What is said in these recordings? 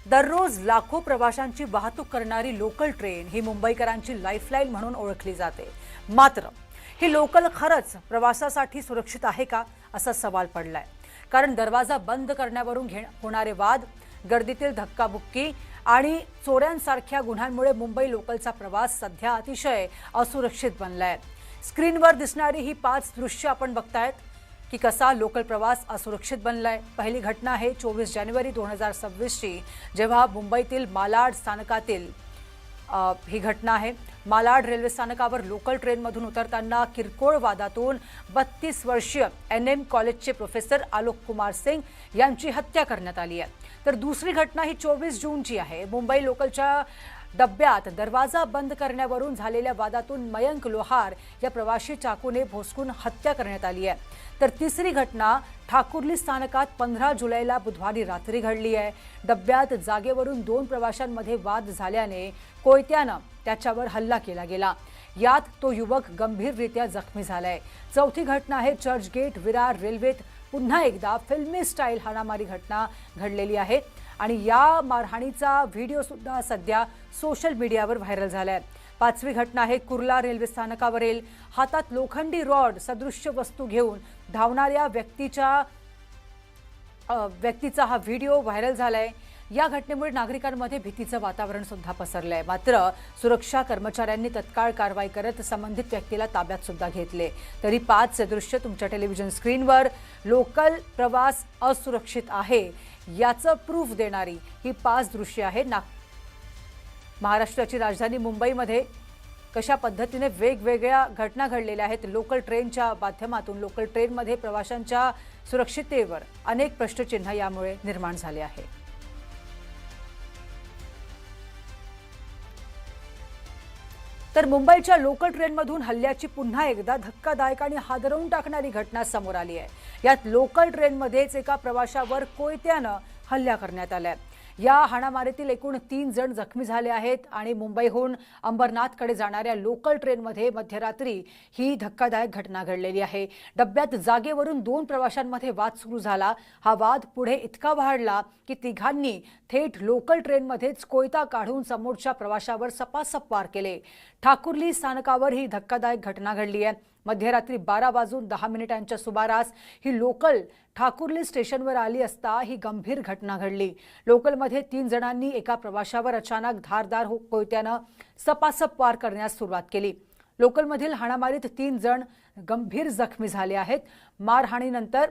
दररोज लाखो प्रवाशांची वाहतूक करणारी लोकल ट्रेन ही मुंबईकरांची लाईफलाईन म्हणून ओळखली जाते। मात्र ही लोकल खरंच प्रवासासाठी सुरक्षित आहे का असा सवाल पडलाय। कारण दरवाजा बंद करण्यावरून होणारे वाद, गर्दीतील धक्काबुक्की आणि चोऱ्यांसारख्या गुन्ह्यांमुळे मुंबई लोकलचा प्रवास सध्या अतिशय असुरक्षित बनलाय। स्क्रीनवर दिसणारी ही 5 दृश्य आपण बघतायत की कसा लोकल प्रवास असुरक्षित बनलाय। पहिली घटना आहे 24 जानेवारी 2026 ची, जेव्हा मुंबईतील मालाड स्थानकातील ही घटना आहे। मालाड रेल्वे स्थानकावर लोकल ट्रेनमधून उतरताना किरकोळ वादातून 32 वर्षीय NM कॉलेजचे प्रोफेसर आलोक कुमार सिंग यांची हत्या करण्यात आली आहे। तर दुसरी घटना ही 24 जूनची आहे। मुंबई लोकलच्या डब्यात दरवाजा बंद करण्यावरून झालेल्या वादातून मयंक लोहार या प्रवाशी चाकूने भोसकून हत्या करण्यात आली आहे। तर तिसरी घटना ठाकुर्ली स्थानकात 15 जुलैला बुधवारी रात्री घडली आहे। डब्यात जागेवरून 2 प्रवाशांमध्ये वाद झाल्याने कोयत्यानं त्याच्यावर हल्ला केला गेला। यात तो युवक गंभीररित्या जखमी झालाय। चौथी घटना आहे चर्चगेट विरार रेल्वेत पुन्हा एकदा फिल्मी स्टाईल हाणामारी घटना घडलेली आहे आणि या मारहाणीचा व्हिडिओ सुद्धा सध्या सोशल मीडियावर व्हायरल झालाय। पाचवी घटना आहे कुर्ला रेल्वे स्थानकावरील हातात लोखंडी रॉड सदृश्य वस्तू घेऊन धावणाऱ्या व्यक्तीचा हा व्हिडिओ व्हायरल झालाय। या घटनेमुळे नागरिकांमध्ये भीतीचं वातावरण सुद्धा पसरलंय। मात्र सुरक्षा कर्मचाऱ्यांनी तत्काळ कारवाई करत संबंधित व्यक्तीला ताब्यात सुद्धा घेतले। तरी 5 दृश्य तुमच्या टेलिव्हिजन स्क्रीनवर लोकल प्रवास असुरक्षित आहे याचं प्रूफ देणारी ही 5 दृश्य आहे। महाराष्ट्राची राजधानी मुंबईमध्ये कशा पद्धतीने वेगवेगळ्या घटना घडलेल्या आहेत। लोकल ट्रेनच्या माध्यमातून लोकल ट्रेनमध्ये प्रवाशांच्या सुरक्षिततेवर अनेक प्रश्नचिन्ह यामुळे निर्माण झाले आहे। तर मुंबईच्या लोकल ट्रेनमधून हल्ल्याची पुन्हा एकदा धक्कादायक आणि हादरवून टाकणारी घटना समोर आली आहे। यात लोकल ट्रेनमध्येच एका प्रवाशावर कोयत्यानं हल्ला करण्यात आलाय। या हाणामारीतील एकूण 3 जण जखमी झाले आहेत आणि मुंबईहून अंबरनाथकडे जाणाऱ्या लोकल ट्रेनमध्ये मध्यरात्री ही धक्कादायक घटना घडलेली आहे। डब्यात जागेवरून 2 प्रवाशांमध्ये वाद सुरू झाला। हा वाद पुढे इतका वाढला की तिघांनी थेट लोकल ट्रेनमध्येच कोयता काढून समोरच्या प्रवाशावर सपासप वार केले। ठाकुर्ली स्थानकावर ही धक्कादायक घटना घडली आहे। मध्यरात्री 12:10 सुमारास ही लोकल ठाकुर्ली स्टेशनवर आली असता ही गंभीर घटना घडली। लोकलमध्ये 3 जणांनी एका प्रवाशावर अचानक धारदार कोयत्यानं सपासप वार करण्यास सुरुवात केली। लोकलमधील हाणामारीत 3 जण गंभीर जखमी झाले आहेत। मारहाणीनंतर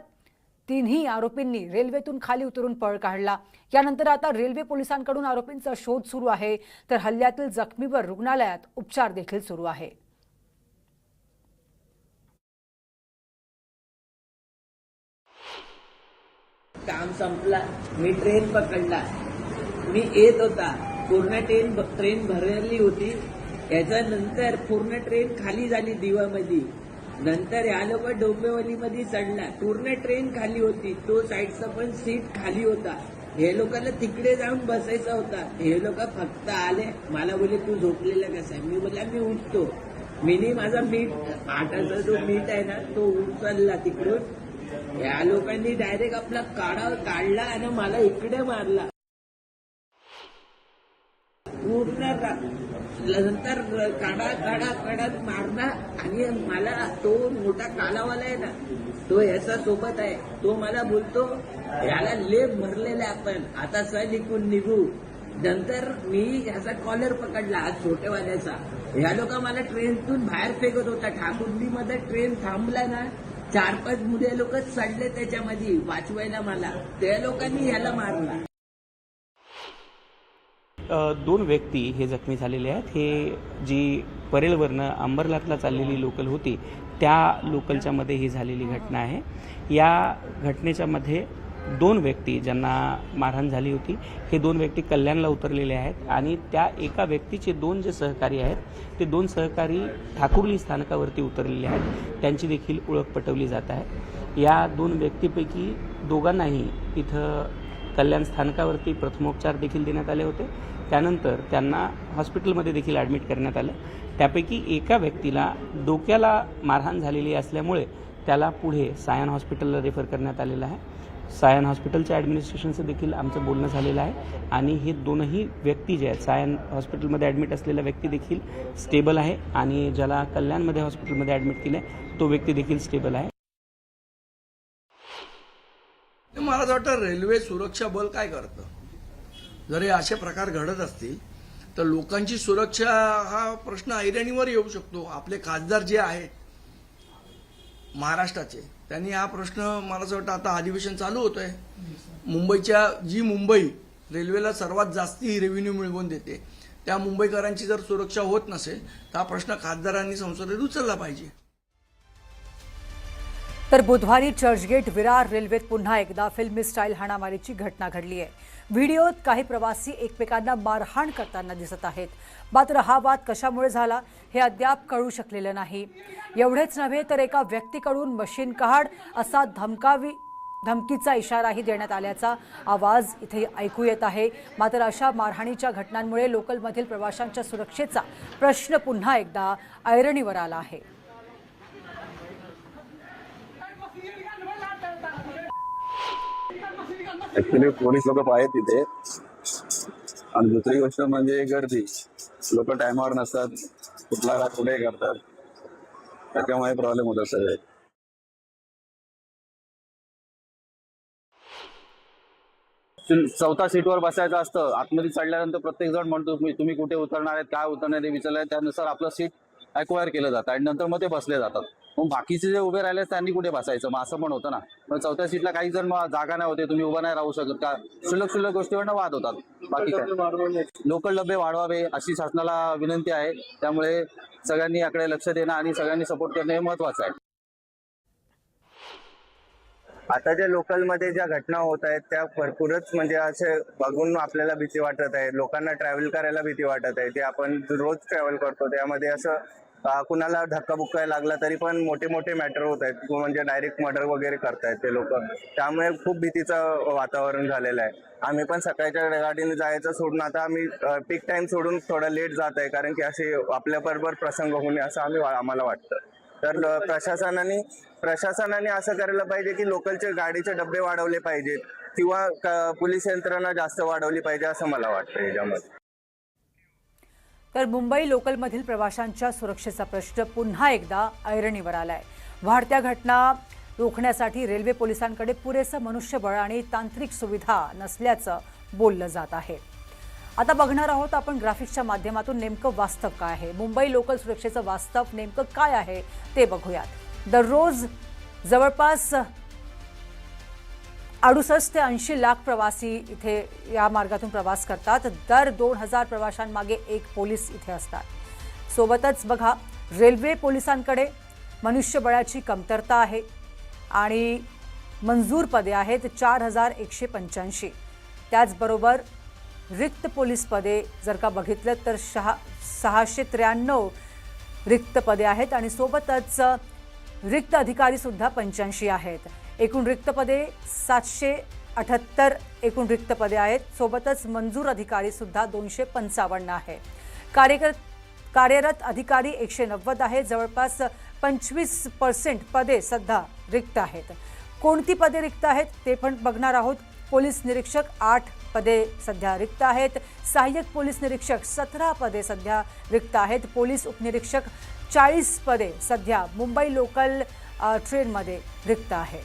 तिन्ही आरोपींनी रेल्वेतून खाली उतरून पळ काढला। यानंतर आता रेल्वे पोलिसांकडून आरोपींचा शोध सुरू आहे। तर हल्ल्यातील जखमीवर रुग्णालयात उपचार देखील सुरू आहे। काम संपला, मी ट्रेन पकडला। मी येत होता, पूर्ण ट्रेन भरलेली होती। याच्यानंतर पूर्ण ट्रेन खाली झाली दिवामध्ये। नंतर या लोक डोंबिवलीमध्ये चढला, पूर्ण ट्रेन खाली होती। तो साईडचा पण सीट खाली होता। हे लोकांना तिकडे जाऊन बसायचा होता। हे लोक फक्त आले, मला बोले तू झोपलेला कसा आहे? मी बोलला मी उठतो। मीनी माझा मीठ 8चा जो मीठ आहे ना तो उचलला तिकडून। या लोकांनी डायरेक्ट आपला काढा काढला आणि मला इकडे मारला पूर्ण। नंतर काढा मारला आणि मला तो मोठा कालावाला आहे ना तो याचा सोबत आहे। तो मला बोलतो याला लेप भरलेला आपण, आता चल इकडून निघू। नंतर मी याचा कॉलर पकडला, आज छोटेवाल्याचा। या लोक मला ट्रेनतून बाहेर फेकत होता। ठाकुर्लीमध्ये ट्रेन थांबला ना, 4-5 मुले लोक चढले त्याच्यामध्ये वाचवायला मला। त्या लोकांनी याला मारला। 2 व्यक्ती हे जखमी झालेले आहेत। हे जी परेलवरनं अंबरनाथला चाललेली लोकल होती त्या लोकलच्या मध्ये ही झालेली घटना आहे। या घटनेच्या मध्ये 2 व्यक्ती ज्यांना मारहाण झाली होती हे 2 व्यक्ती कल्याणला उतरलेले आहेत आणि त्या एका व्यक्तीचे 2 जे सहकारी आहेत ते 2 सहकारी ठाकुर्ली स्थानकावरती उतरलेले आहेत। त्यांची देखील ओळख पटवली जात आहे। या 2 व्यक्तीपैकी दोघांनाही इथं कल्याण स्थानकावरती प्रथमोपचार देखील देण्यात आले होते। त्यानंतर त्यांना हॉस्पिटलमध्ये देखील ॲडमिट करण्यात आलं। त्यापैकी एका व्यक्तीला डोक्याला मारहाण झालेली असल्यामुळे त्याला पुढे सायन हॉस्पिटलला रेफर करण्यात आलेलं आहे। सायन हॉस्पिटलच्या ॲडमिनिस्ट्रेशनचं देखील आमचं बोलणं झालेलं आहे आणि हे दोनही व्यक्ती जे आहेत, सायन हॉस्पिटलमध्ये ॲडमिट असलेला व्यक्ती देखील स्टेबल आहे आणि ज्याला कल्याणमध्ये हॉस्पिटलमध्ये ॲडमिट केलं आहे तो व्यक्ती देखील स्टेबल आहे. मला असं वाटतं रेल्वे सुरक्षा बल काय करतं, जर हे असे प्रकार घडत असतील तर लोकांची सुरक्षा हा प्रश्न ऐरणीवर येऊ शकतो. आपले खासदार जे आहेत महाराष्ट्राचे, त्यांनी हा प्रश्न मला असं वाटतं, आता अधिवेशन चालू होतंय, मुंबई रेल्वेला सर्वात जास्ती रेव्हेन्यू मिळवून देते, त्या मुंबईकरांची जर सुरक्षा होत नसेल तर हा प्रश्न खासदारांनी संसदेत उचलला पाहिजे. तर बुधवारी चर्चगेट विरार रेल्वेत पुन्हा एकदा फिल्मी स्टाईल हाणामारीची घटना घडली आहे. व्हिडिओत काही प्रवासी एकमेकांना मारहाण करताना दिसत आहेत. मात्र हा वाद कशामुळे झाला हे अद्याप कळू शकलेलं नाही. एवढेच नव्हे तर एका व्यक्तीकडून मशीन काढ असा धमकीचा इशाराही देण्यात आल्याचा आवाज इथे ऐकू येत आहे. मात्र अशा मारहाणीच्या घटनांमुळे लोकलमधील प्रवाशांच्या सुरक्षेचा प्रश्न पुन्हा एकदा ऐरणीवर आला आहे. ऍक्च्युली पोलीस लोक आहेत तिथे, आणि दुसरी गोष्ट म्हणजे गर्दी. लोक टायमावर नसतात, कुठला कुठे करतात, त्याच्यामुळे प्रॉब्लेम होतात सगळे. चौथा सीटवर बसायचं असतं, आतमध्ये चढल्यानंतर प्रत्येक जण म्हणतो तुम्ही कुठे उतरणार आहेत, काय उतरणार ते विचारलं, त्यानुसार आपलं सीट अक्वायर केलं जातं आणि नंतर मग ते बसले जातात. मग बाकीचे जे उभे राहिले त्यांनी कुठे बसायचं, मग असं पण होतं ना. मग चौथ्या सीटला काही जण जागा नाही होते, तुम्ही उभं नाही राहू शकत का, शुल्लक गोष्टीवरनं वाद होतात. बाकी काय, लोकल डबे वाढवावे अशी शासनाला विनंती आहे. त्यामुळे सगळ्यांनी याकडे लक्ष देणं आणि सगळ्यांनी सपोर्ट करणं हे महत्वाचं आहे. आता ज्या लोकलमध्ये ज्या घटना होत आहेत त्या भरपूरच म्हणजे असे बघून आपल्याला भीती वाटत आहे. लोकांना ट्रॅव्हल करायला भीती वाटत आहे. ते आपण रोज ट्रॅव्हल करतो, त्यामध्ये असं कुणाला धक्काबुक्का लागला तरी पण मोठे मोठे मॅटर होत आहेत, म्हणजे डायरेक्ट मर्डर वगैरे करतायत ते लोक. त्यामुळे खूप भीतीचं वातावरण झालेलं आहे. आम्ही पण सकाळच्या गाडीने जायचं सोडून आता आम्ही पीक टाइम सोडून थोडा लेट जात आहे, कारण की असे आपल्याबरोबर प्रसंग होणे असं आम्हाला वाटतं. तर प्रशासनाने असं करायला पाहिजे की लोकलचे गाडीचे डबे वाढवले पाहिजेत किंवा पोलीस यंत्रणा जास्त वाढवली पाहिजे असं मला वाटतं याच्यामध्ये. तर मुंबई लोकलमधील प्रवाशांच्या सुरक्षेचा प्रश्न पुन्हा एकदा ऐरणीवर आलाय. वाढत्या घटना रोखण्यासाठी रेल्वे पोलिसांकडे पुरेसं मनुष्यबळ आणि तांत्रिक सुविधा नसल्याचं बोललं जात आहे. आता बघणार आहोत आपण ग्राफिक्सच्या माध्यमातून नेमकं वास्तव काय आहे, मुंबई लोकल सुरक्षेचं वास्तव नेमकं काय आहे ते बघूयात. दररोज जवळपास 68 ते 80 लाख प्रवासी इथे या मार्गातून प्रवास करतात. दर 2000 प्रवाशांमागे एक पोलीस इथे असतात. सोबतच बघा, रेल्वे पोलिसांकडे मनुष्यबळाची कमतरता आहे आणि मंजूर पदे आहेत 4185. त्याचबरोबर रिक्त पोलीस पदे जर का बघितलं तर 693 रिक्त पदे आहेत आणि सोबतच रिक्त अधिकारीसुद्धा 85 आहेत. एकूण रिक्त पदे 778 एकूण रिक्त पदे आहेत. सोबतच मंजूर अधिकारीसुद्धा 255 आहे. कार्यरत अधिकारी 190 आहे. जवळपास 25% पदे सध्या रिक्त आहेत. कोणती पदे रिक्त आहेत ते पण बघणार आहोत. पोलीस निरीक्षक 8 पदे सध्या रिक्त आहेत. सहाय्यक पोलीस निरीक्षक 17 पदे सध्या रिक्त आहेत. पोलीस उपनिरीक्षक 40 पदे सध्या मुंबई लोकल ट्रेनमध्ये रिक्त आहेत.